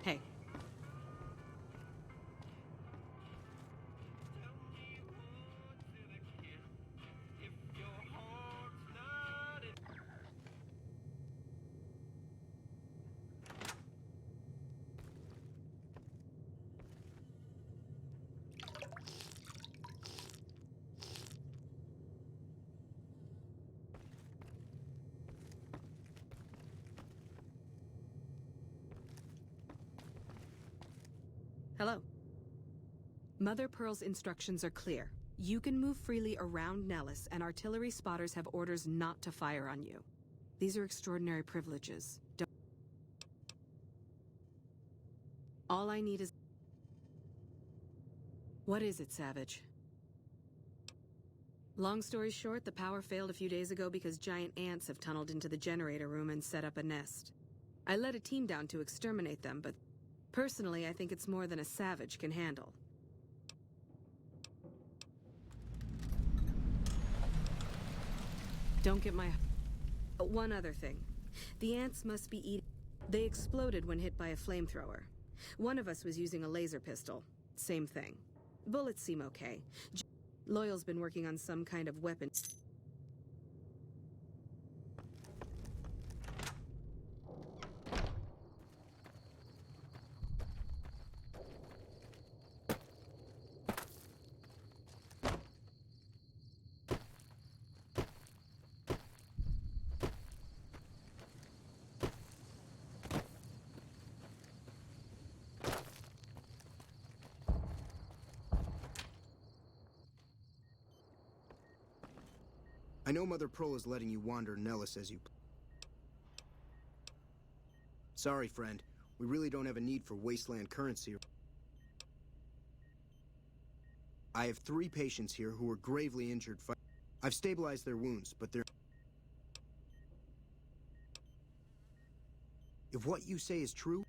Hey. Hello. Mother Pearl's instructions are clear. You can move freely around Nellis, and artillery spotters have orders not to fire on you. These are extraordinary privileges. All I need is... What is it, Savage? Long story short, the power failed a few days ago because giant ants have tunneled into the generator room and set up a nest. I led a team down to exterminate them, but personally, I think it's more than a Savage can handle. Don't get my... One other thing. The ants must be eating... They exploded when hit by a flamethrower. One of us was using a laser pistol. Same thing. Bullets seem okay. Loyal's been working on some kind of weapon. I know Mother Pearl is letting you wander Nellis as you... Sorry, friend. We really don't have a need for wasteland currency. I have 3 patients here who are gravely injured. I've stabilized their wounds, but they're... If what you say is true...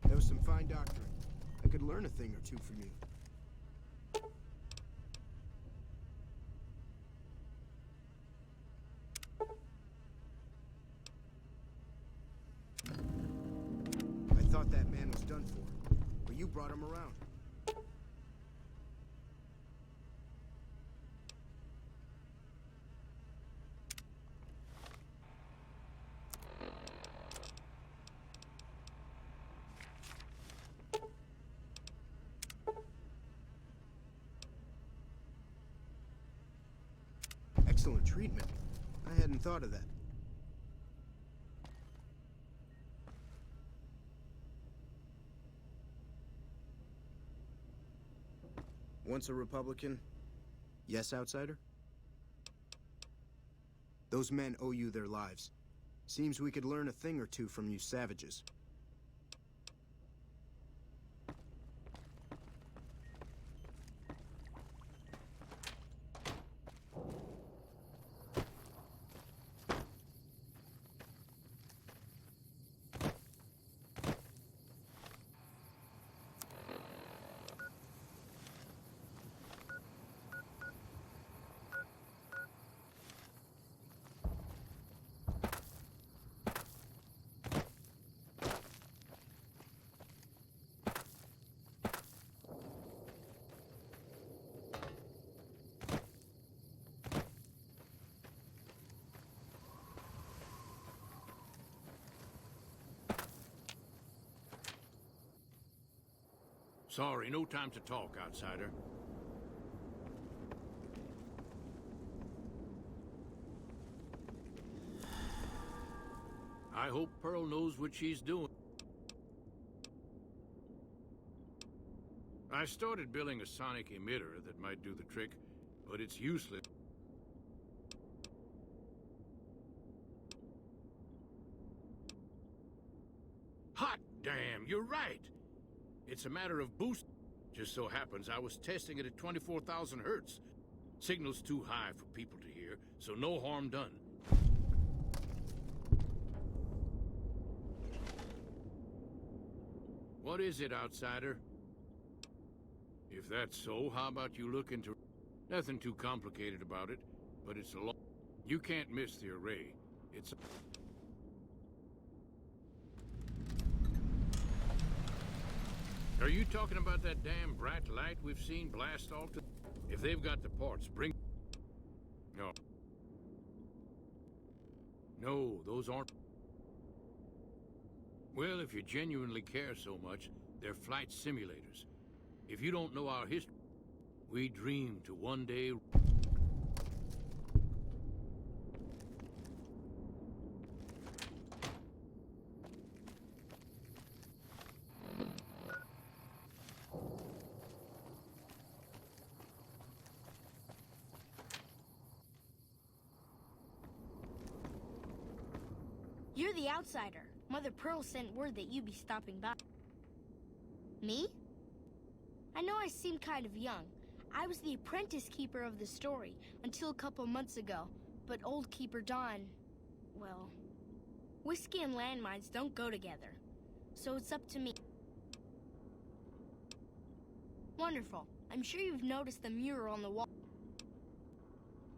That was some fine doctoring. I could learn a thing or two from you. I thought that man was done for, but you brought him around. Excellent treatment. I hadn't thought of that. Once a Republican, yes, outsider? Those men owe you their lives. Seems we could learn a thing or two from you savages. Sorry, no time to talk, outsider. I hope Pearl knows what she's doing. I started building a sonic emitter that might do the trick, but it's useless. Hot damn, you're right. It's a matter of boost. Just so happens I was testing it at 24,000 hertz. Signal's too high for people to hear, so no harm done. What is it, outsider? If that's so, how about you look into... Nothing too complicated about it, but it's a lot. You can't miss the array. It's... Are you talking about that damn bright light we've seen blast off to... If they've got the parts, bring... No. No, those aren't... Well, if you genuinely care so much, they're flight simulators. If you don't know our history, we dream to one day... You're the outsider. Mother Pearl sent word that you'd be stopping by. Me? I know I seem kind of young. I was the apprentice keeper of the story until a couple months ago, but old Keeper Don, well, whiskey and landmines don't go together, so it's up to me. Wonderful. I'm sure you've noticed the mural on the wall.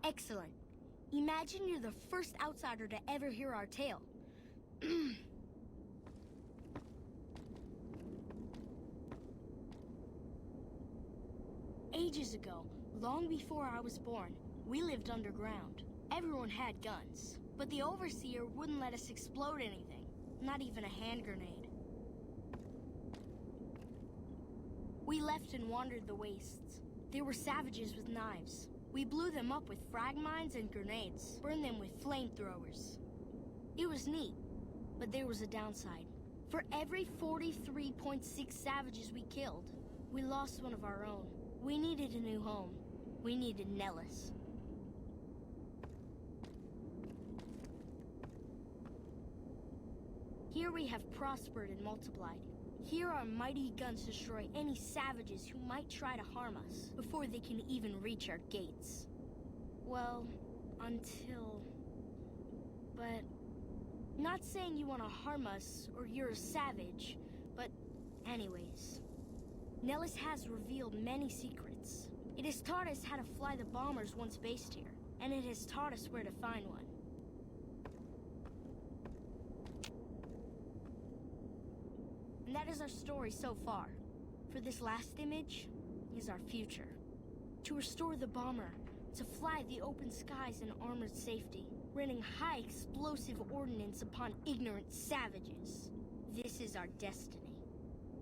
Excellent. Imagine you're the first outsider to ever hear our tale. Ages ago, long before I was born, we lived underground. Everyone had guns, but the Overseer wouldn't let us explode anything, not even a hand grenade. We left and wandered the wastes. There were savages with knives. We blew them up with frag mines and grenades, burned them with flamethrowers. It was neat, but there was a downside. For every 43.6 savages we killed, we lost one of our own. We needed a new home. We needed Nellis. Here we have prospered and multiplied. Here our mighty guns destroy any savages who might try to harm us before they can even reach our gates. Well, until... But... Not saying you want to harm us or you're a savage, but anyways. Nellis has revealed many secrets. It has taught us how to fly the bombers once based here, and it has taught us where to find one. And that is our story so far. For this last image is our future. To restore the bomber, to fly the open skies in armored safety, raining high explosive ordnance upon ignorant savages. This is our destiny.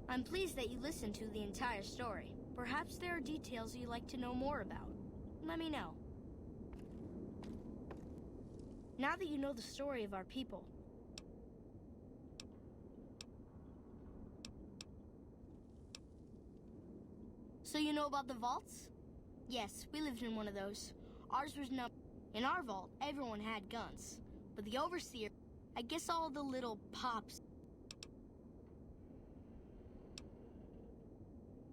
I'm pleased that you listened to the entire story. Perhaps there are details you'd like to know more about. Let me know. Now that you know the story of our people, so you know about the vaults? Yes, we lived in one of those. Ours was no... In our vault, everyone had guns. But the Overseer, I guess all the little pops...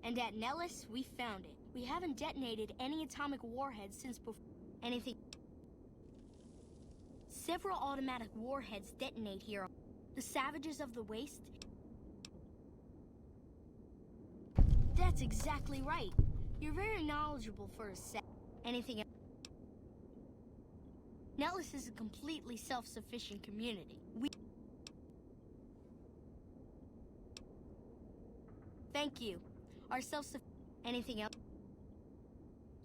And at Nellis, we found it. We haven't detonated any atomic warheads since before anything. Several automatic warheads detonate here. The savages of the waste... That's exactly right. You're very knowledgeable for a sec. Anything else? Nellis is a completely self-sufficient community. Thank you. Our Anything else?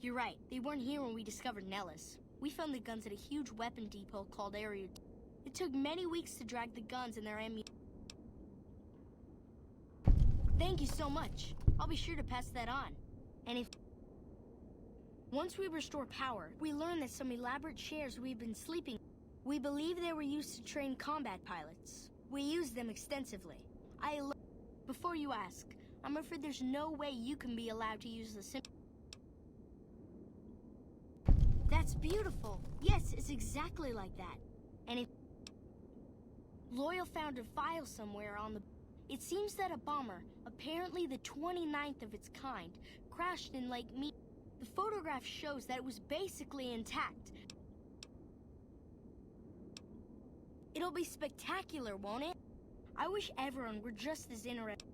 You're right. They weren't here when we discovered Nellis. We found the guns at a huge weapon depot called Area. It took many weeks to drag the guns and their ammunition. Thank you so much. I'll be sure to pass that on. And if... Once we restore power, we learn that some elaborate chairs we've been sleeping... We believe they were used to train combat pilots. We use them extensively. Before you ask, I'm afraid there's no way you can be allowed to use the That's beautiful. Yes, it's exactly like that. And if... Loyal found a file somewhere on the... It seems that a bomber, apparently the 29th of its kind, crashed in Lake Mead. The photograph shows that it was basically intact. It'll be spectacular, won't it? I wish everyone were just as interested.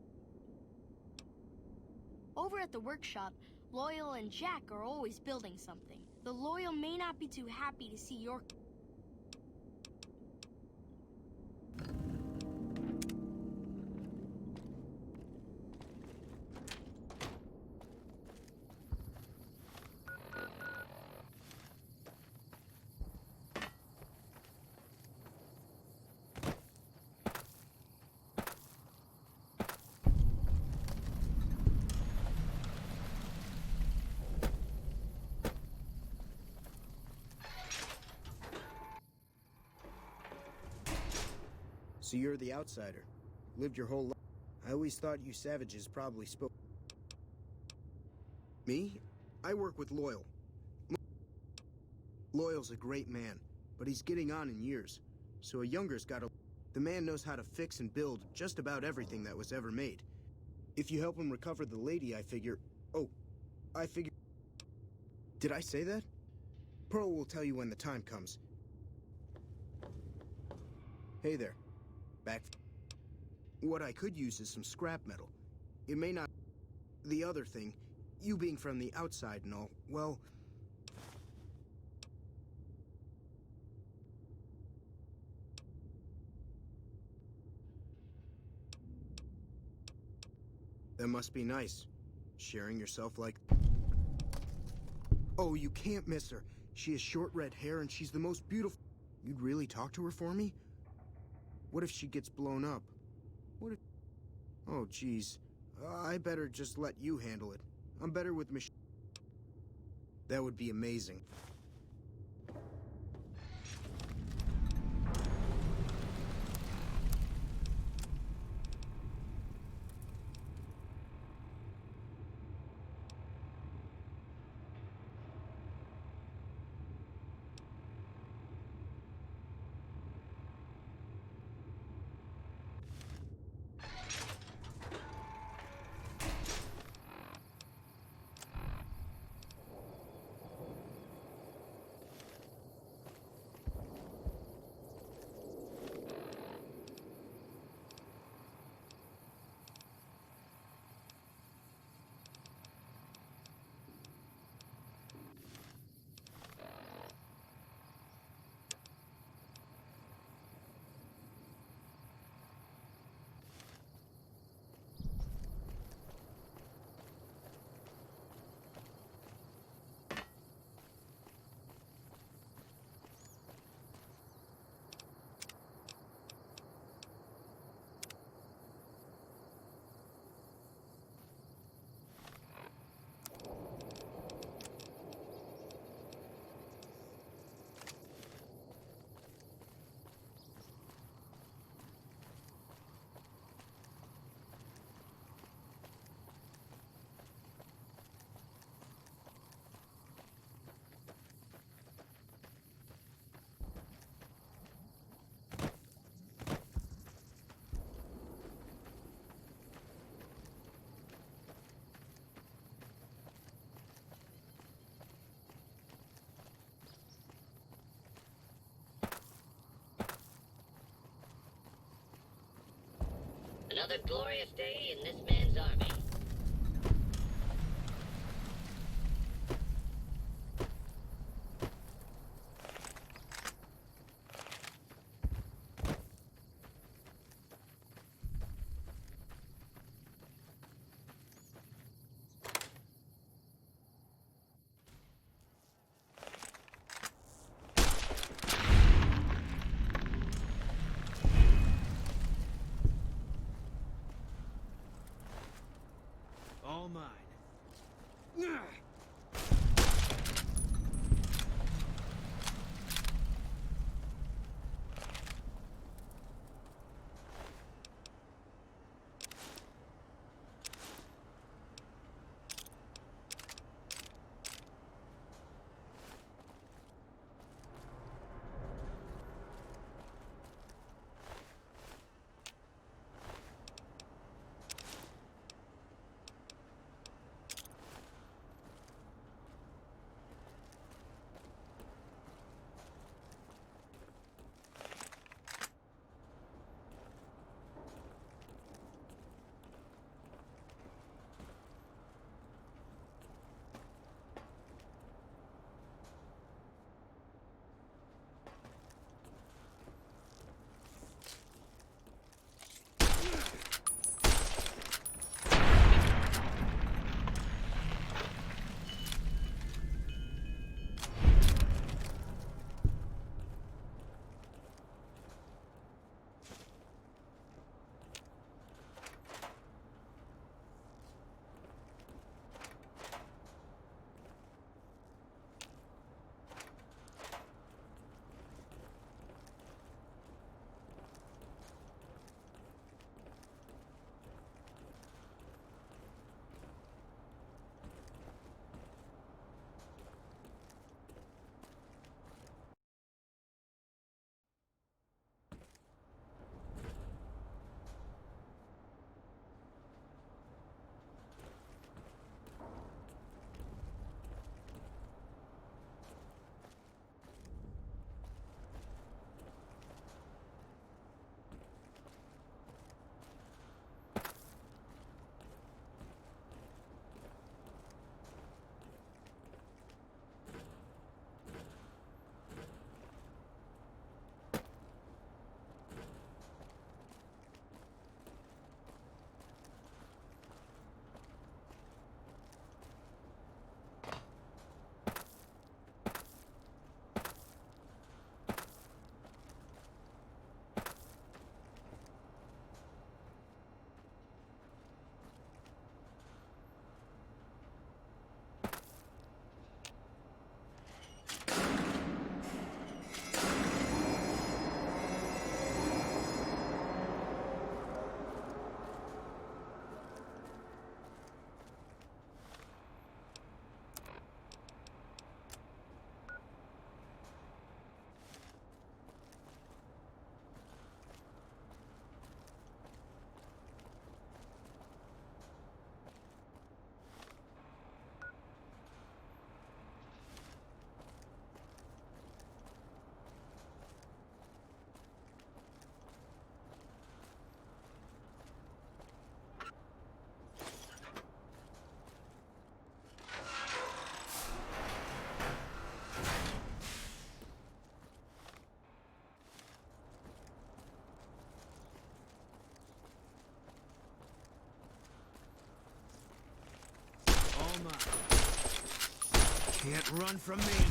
Over at the workshop, Loyal and Jack are always building something. The Loyal may not be too happy to see your... So you're the outsider. Lived your whole life. I always thought you savages probably spoke. Me? I work with Loyal. Loyal's a great man, but he's getting on in years. So a younger's gotta... The man knows how to fix and build just about everything that was ever made. If you help him recover the lady, I figure... Oh, I figure... Did I say that? Pearl will tell you when the time comes. Hey there. Back. What I could use is some scrap metal. It may not... The other thing, you being from the outside and all, well... That must be nice, sharing yourself like... Oh, you can't miss her. She has short red hair and she's the most beautiful... You'd really talk to her for me? What if she gets blown up? What if... Oh, geez. I better just let you handle it. I'm better with machine... That would be amazing. Another glorious day in this man's army. Can't run from me.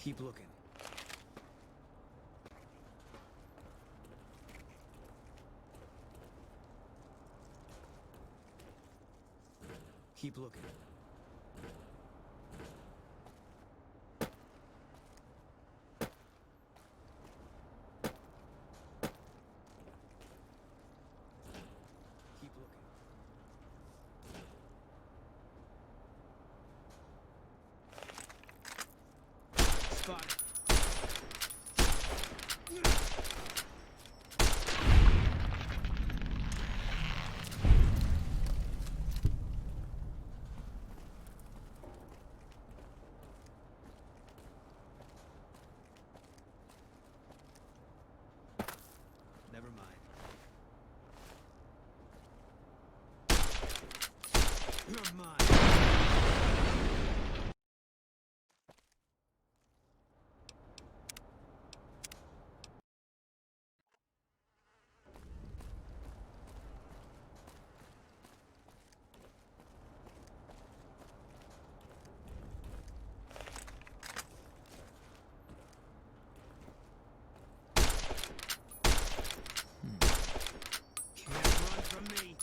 Keep looking. Keep looking. Keep looking. Spot it. Never mind. You're mine. Can't run from me.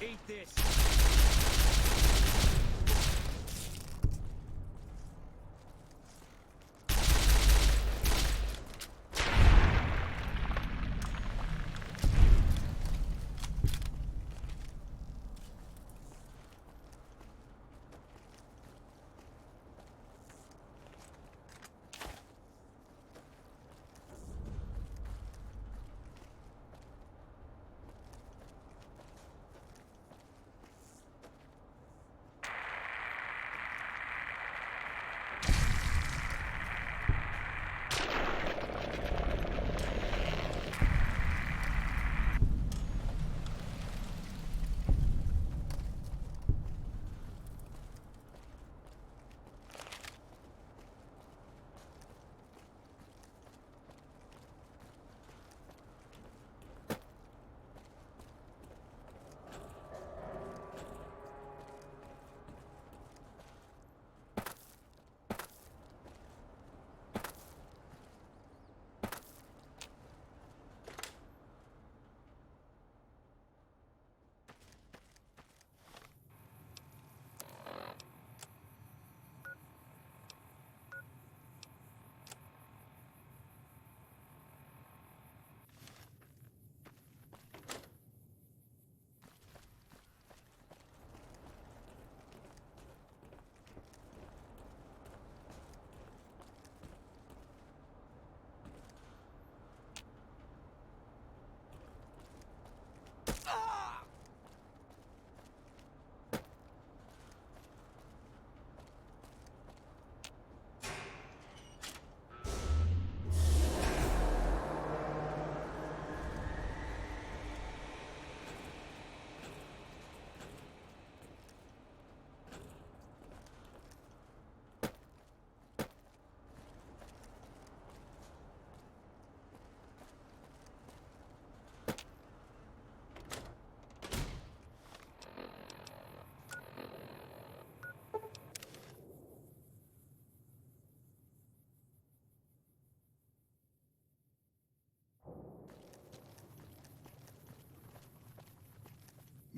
Eat this.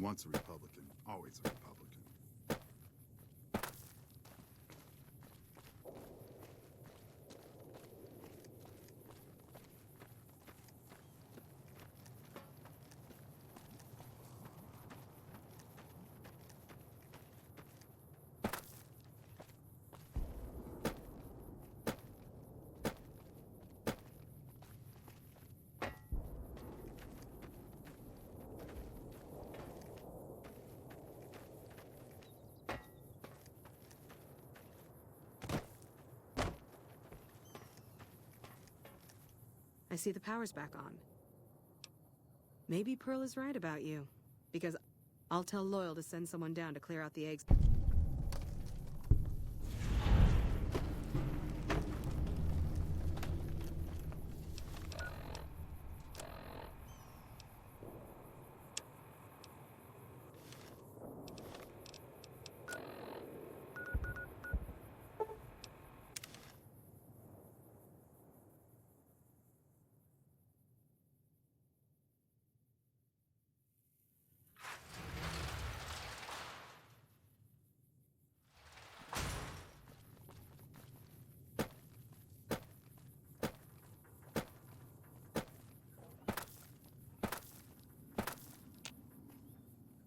Once a Republican, always a Republican. I see the power's back on. Maybe Pearl is right about you, because I'll tell Loyal to send someone down to clear out the eggs.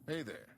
Hey there.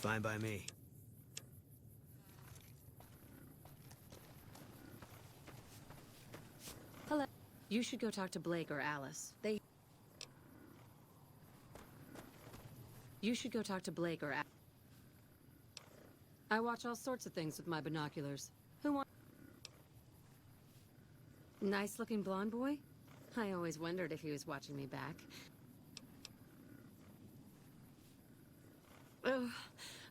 Fine by me. Hello. You should go talk to Blake or Alice. You should go talk to Blake or Alice. I watch all sorts of things with my binoculars. Who wants... Nice-looking blonde boy? I always wondered if he was watching me back. Oh,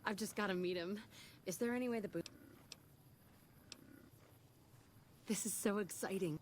I've just got to meet him. Is there any way the boot... This is so exciting.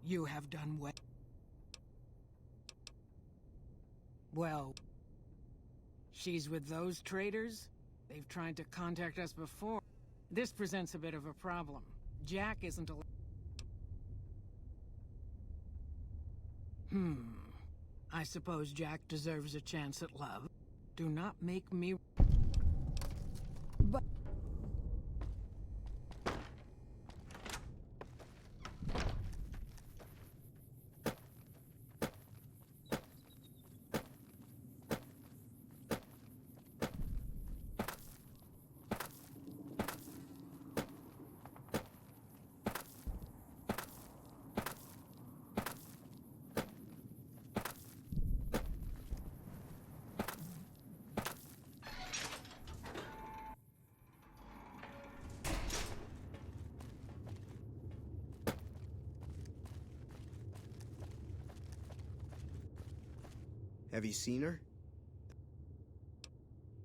You have done well. Well, she's with those traitors? They've tried to contact us before. This presents a bit of a problem. Jack isn't allowed. I suppose Jack deserves a chance at love. Do not make me... But... Have you seen her?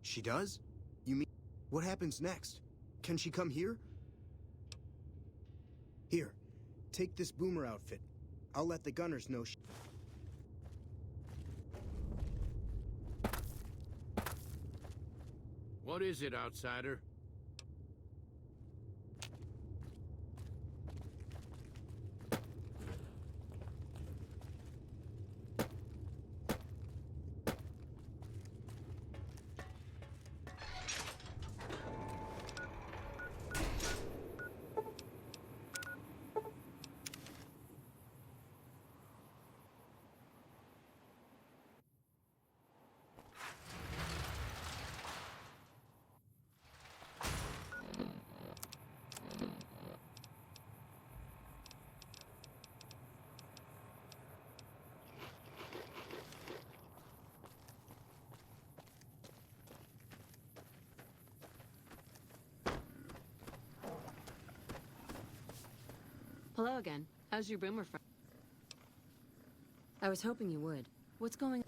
She does? You mean... What happens next? Can she come here? Here, take this boomer outfit. I'll let the gunners know she... What is it, outsider? Hello again. How's your boomer friend? I was hoping you would. What's going on?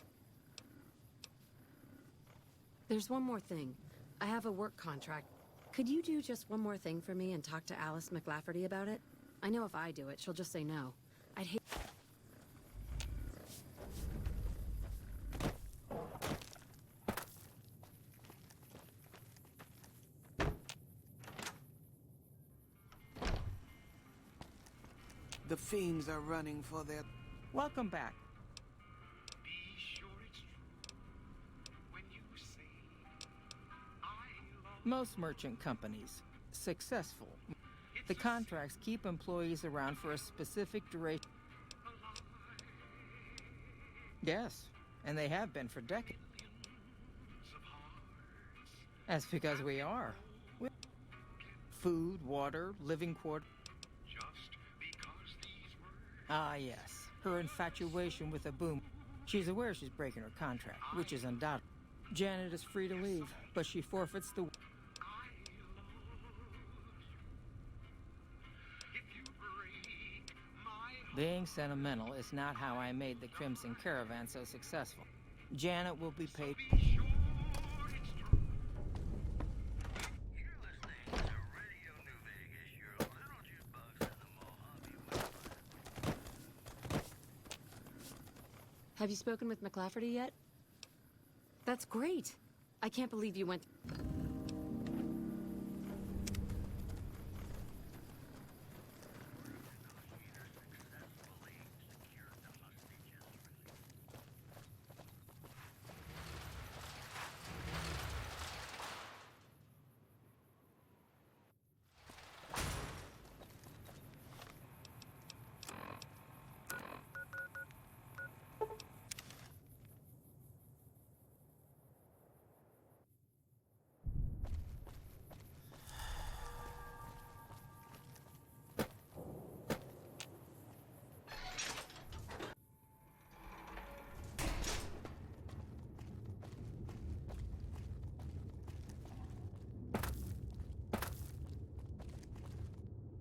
There's one more thing. I have a work contract. Could you do just one more thing for me and talk to Alice McLafferty about it? I know if I do it, she'll just say no. I'd hate... The fiends are running for their... Welcome back. Be sure it's true when you say I love Most merchant companies, successful. The contracts keep employees around for a specific duration. Yes, and they have been for decades. of hearts. That's because we are. Food, water, living quarters. Just because these words Ah, yes. Her infatuation with a boom. She's aware she's breaking her contract, which is undoubted. Janet is free to leave, but she forfeits the... I love you. If you break my heart, Being sentimental is not how I made the Crimson Caravan so successful. Janet will be paid... be sure it's true. You're listening to Radio New Vegas, your little jukebox in the Mojave Westland. Have you spoken with McLafferty yet? That's great. I can't believe you went...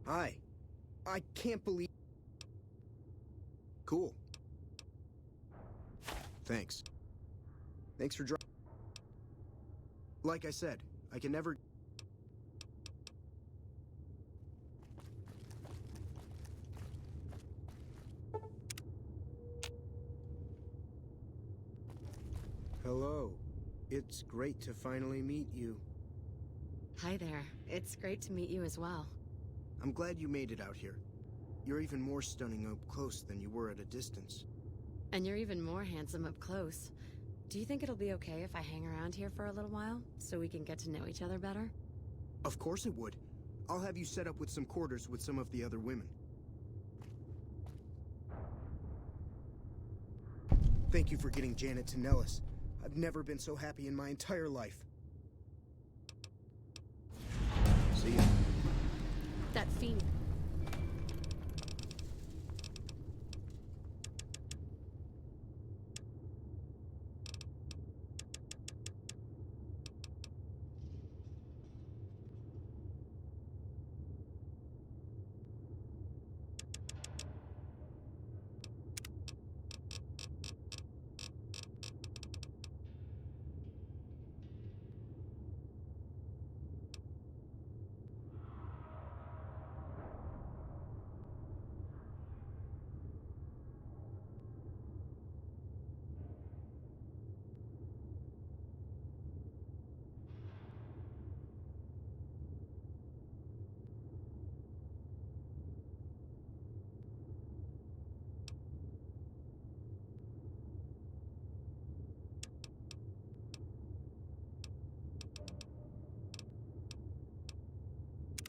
Hi. I can't believe... Cool. Thanks. Thanks for Like I said, I can never... Hello. It's great to finally meet you. Hi there. It's great to meet you as well. I'm glad you made it out here. You're even more stunning up close than you were at a distance. And you're even more handsome up close. Do you think it'll be okay if I hang around here for a little while, so we can get to know each other better? Of course it would. I'll have you set up with some quarters with some of the other women. Thank you for getting Janet to Nellis. I've never been so happy in my entire life. See ya. That fiend...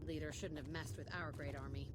leader shouldn't have messed with our great army.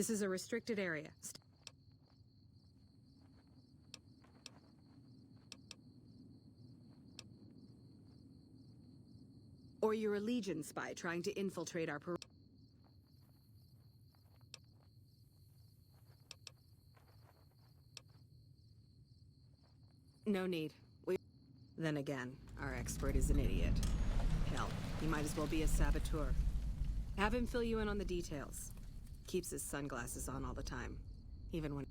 This is a restricted area. Or you're a Legion spy trying to infiltrate our No need. Then again, our expert is an idiot. Hell, he might as well be a saboteur. Have him fill you in on the details. Keeps his sunglasses on all the time, even when...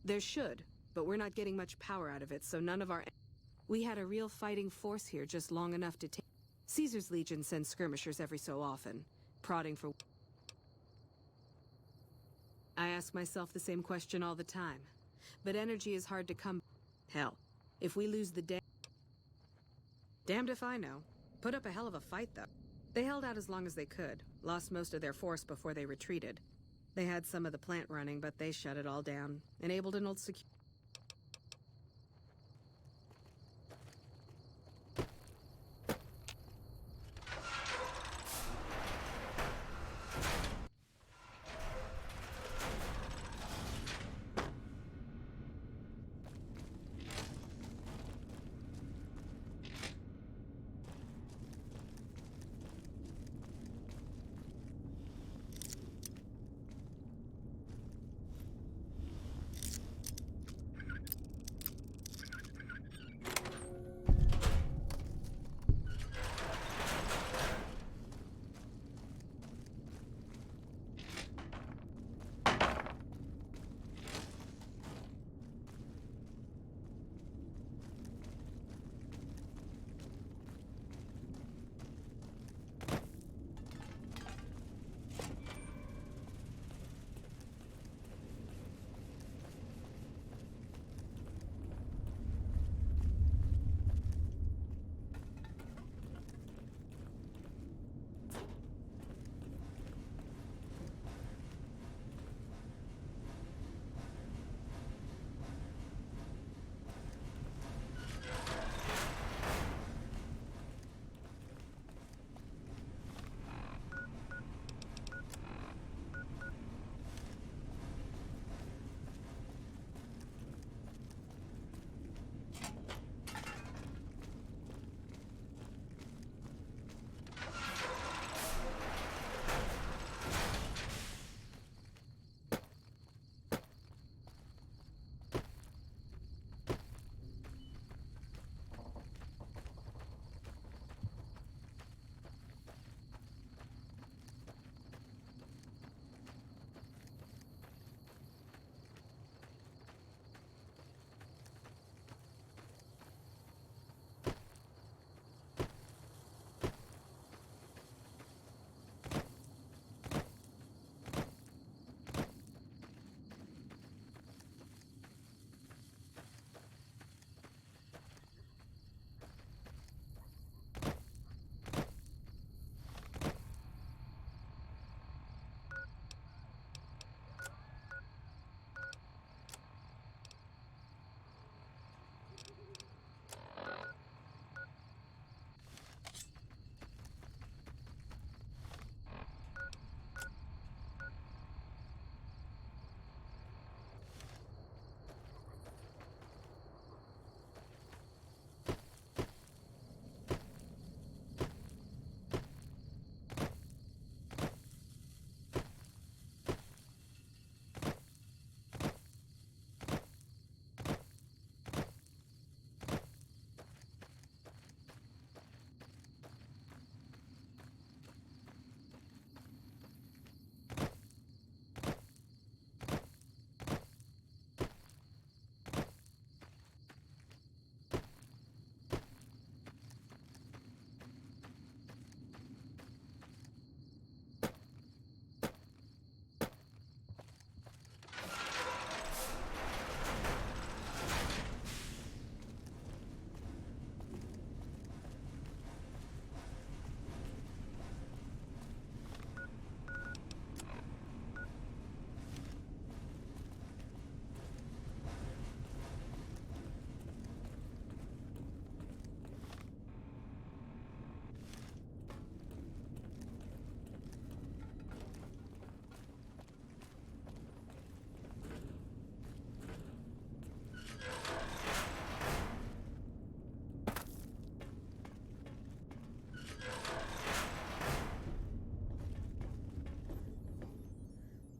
There should, but we're not getting much power out of it, so none of our... We had a real fighting force here just long enough to take... Caesar's Legion sends skirmishers every so often, prodding for... I ask myself the same question all the time, but energy is hard to come... Hell, if we lose the day... Damned if I know. Put up a hell of a fight, though. They held out as long as they could, lost most of their force before they retreated. They had some of the plant running, but they shut it all down. Enabled an old security.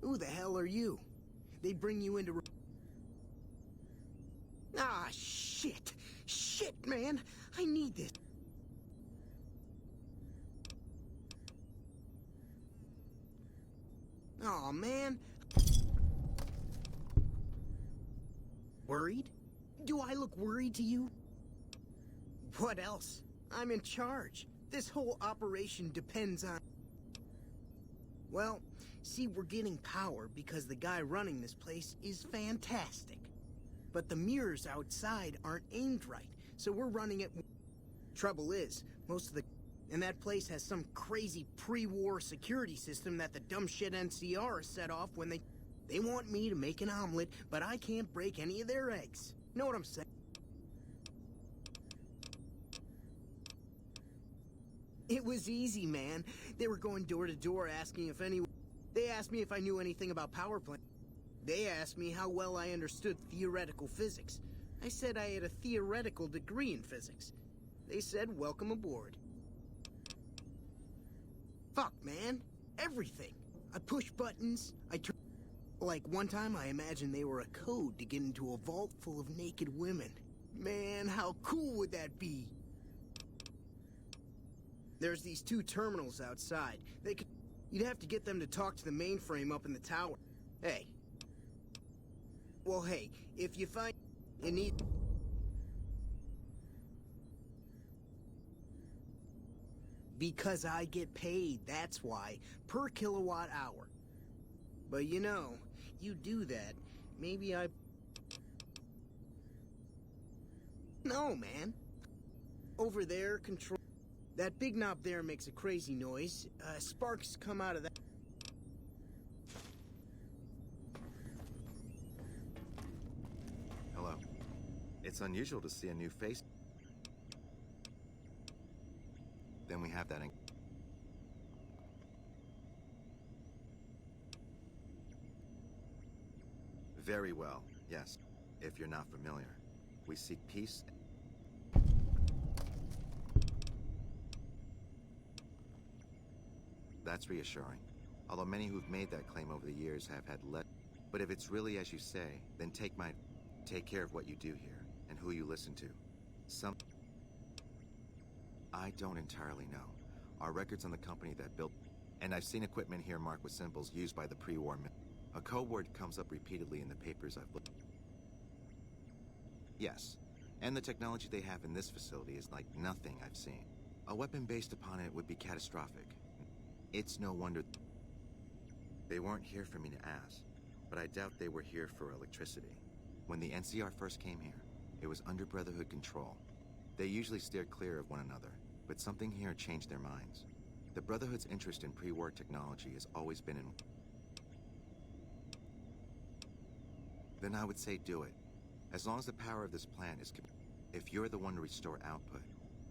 Who the hell are you? They bring you into... Ah, shit! Shit, man! I need this. Aw, man. Worried? Do I look worried to you? What else? I'm in charge. This whole operation depends on... Well, see, we're getting power because the guy running this place is fantastic. But the mirrors outside aren't aimed right, so we're running it... Trouble is, most of the... And that place has some crazy pre-war security system that the dumb shit NCR set off when they want me to make an omelet, but I can't break any of their eggs. Know what I'm saying? It was easy, man. They were going door to door asking if anyone... They asked me if I knew anything about power plant. They asked me how well I understood theoretical physics. I said I had a theoretical degree in physics. They said, welcome aboard. Fuck, man. Everything. I push buttons, Like, one time I imagined they were a code to get into a vault full of naked women. Man, how cool would that be? There's these 2 terminals outside. You'd have to get them to talk to the mainframe up in the tower. Hey. Well, hey, if you find you need... Because I get paid, that's why. Per kilowatt hour. But you know, you do that, maybe I... No, man. Over there, control... That big knob there makes a crazy noise. Sparks come out of that... Hello. It's unusual to see a new face. Then we have that in... Very well, yes. If you're not familiar. We seek peace... That's reassuring. Although many who've made that claim over the years have had But if it's really as you say, then take care of what you do here, and who you listen to. I don't entirely know. Our records on the company that built... And I've seen equipment here marked with symbols used by the pre-war... A code word comes up repeatedly in the papers I've looked... Yes, and the technology they have in this facility is like nothing I've seen. A weapon based upon it would be catastrophic. It's no wonder... They weren't here for me to ask, but I doubt they were here for electricity. When the NCR first came here, it was under Brotherhood control. They usually steered clear of one another, but something here changed their minds. The Brotherhood's interest in pre-war technology has always been in... Then I would say do it. As long as the power of this plant is... If you're the one to restore output,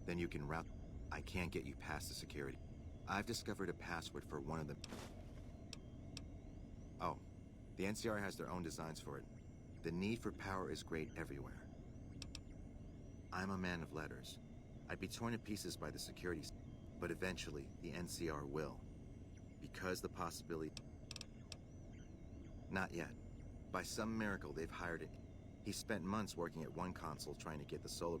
then you can route... I can't get you past the security. I've discovered a password for one of them. Oh, the NCR has their own designs for it. The need for power is great everywhere. I'm a man of letters. I'd be torn to pieces by the security, but eventually the NCR will. Because the possibility... Not yet. By some miracle, they've hired it. He spent months working at one console trying to get the solar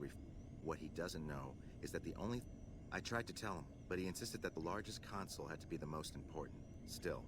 What he doesn't know is that the only... I tried to tell him, but he insisted that the largest console had to be the most important. Still,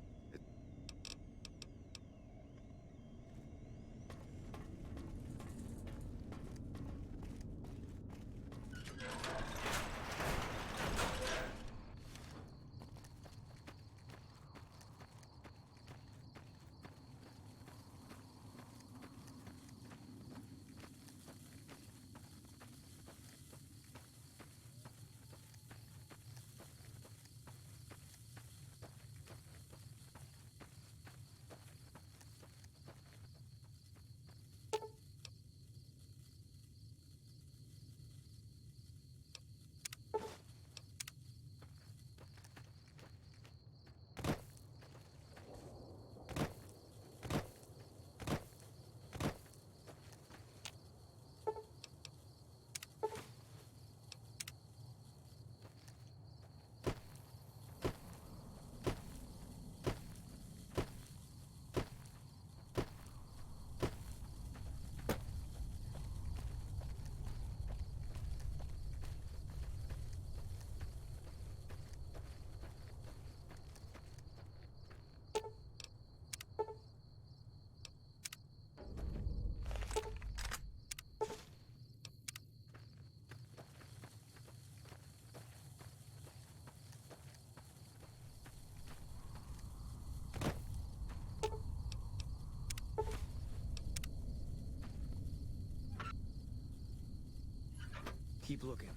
Keep looking.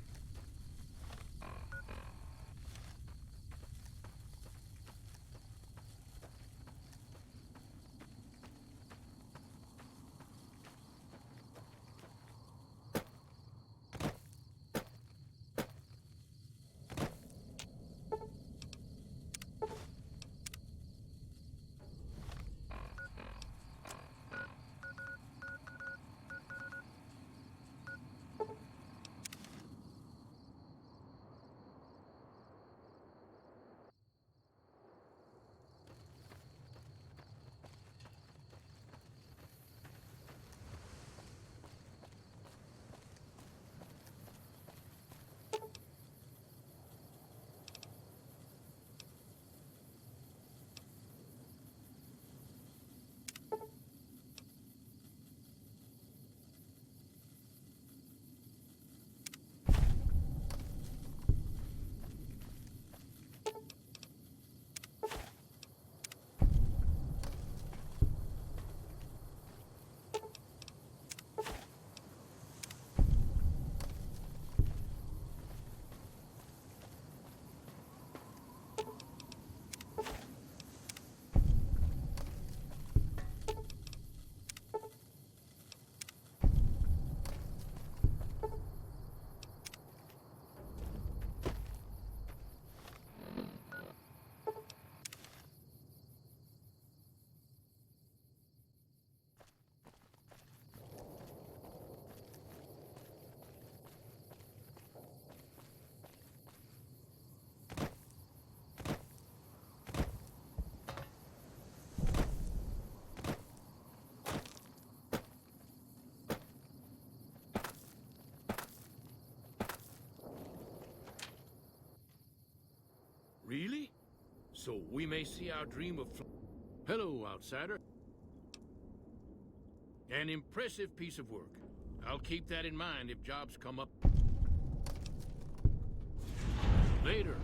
Really? So we may see our dream of Hello, outsider. An impressive piece of work. I'll keep that in mind if jobs come up. Later.